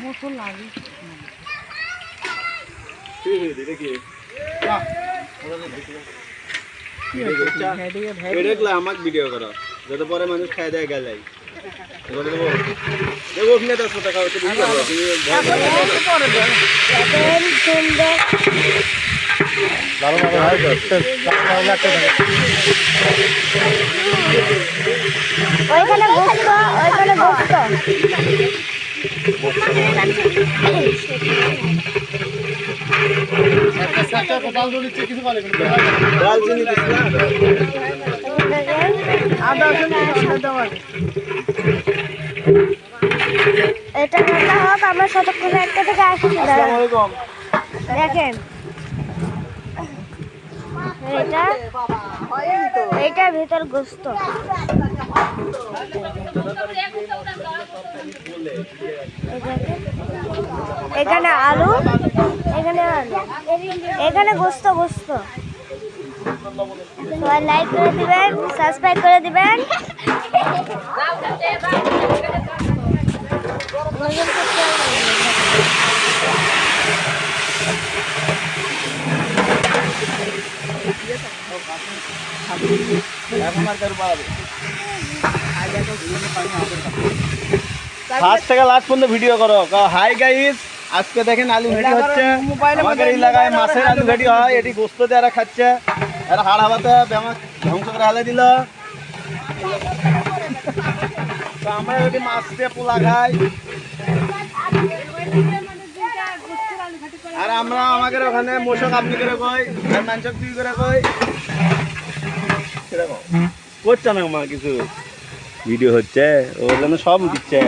Motor লাগে আমাকে video করো যত পরে মানুষ খাই দেয় গেলাই ওইখানে বসতো ওইখানে বসতো এটা রান্না হোক আমরা শতক্ষণে একটা থেকে আসছি দেখেন এইটার ভিতর গোস্ত এখানে আলু এখানে গোস্ত সবাই লাইক করে দিবেন সাবস্ক্রাইব করে দিবেন ফার্স্ট থেকে লাস্ট পর্যন্ত ভিডিও করো। হাই গাইস, আজকে দেখেন আলু ঘাটি হচ্ছে আমাদের এলাকায় মাছের আলু ঘাটি হয়। এটি গোস্ত দিয়ে এরা খাচ্ছে, এরা হাড় হাওয়াতে ধ্বংস করে হালে দিল। আমরা যদি মাছ দিয়ে পোলা খাই আর আমরা আমাদের ওখানে মোশক আপনি করে কই আর মাংসক তুই করে কই করছে না আমার কিছু ভিডিও হচ্ছে ওর জন্য সব দিচ্ছে।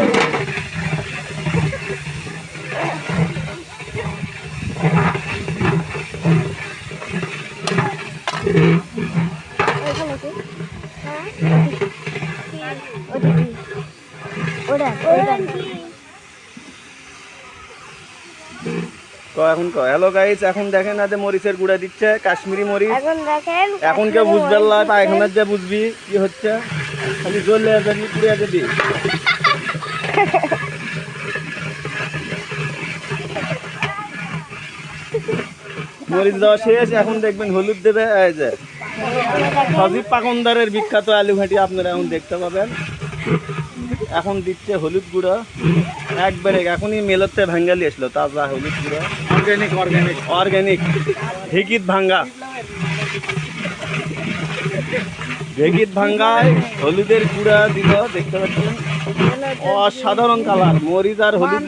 এখন হ্যালো গাইস, এখন দেখেন আদে মরিচের গুঁড়া দিচ্ছে, কাশ্মীরি মরিচ। এখন কেউ বুঝবে না, পায়খানার যে বুঝবি কি হচ্ছে, খালি জ্বলে যাবি পুড়িয়ে যাবি। মরিচ দেওয়া শেষ, এখন দেখবেন হলুদ দেবে। এই যে সজীব পাকন্দারের বিখ্যাত আলু ঘাটি আপনারা এখন দেখতে পাবেন। এখন দিচ্ছে হলুদ গুঁড়ো একবারে, এখনই মেলতে ভাঙ্গালি আসলো তাজা হলুদ গুঁড়ো, অর্গানিক ঢেকিত ভাঙ্গায় হলুদের গুঁড়া দিল। দেখতে পাচ্ছেন অসাধারণ কালার, মরিচ আর হলুদ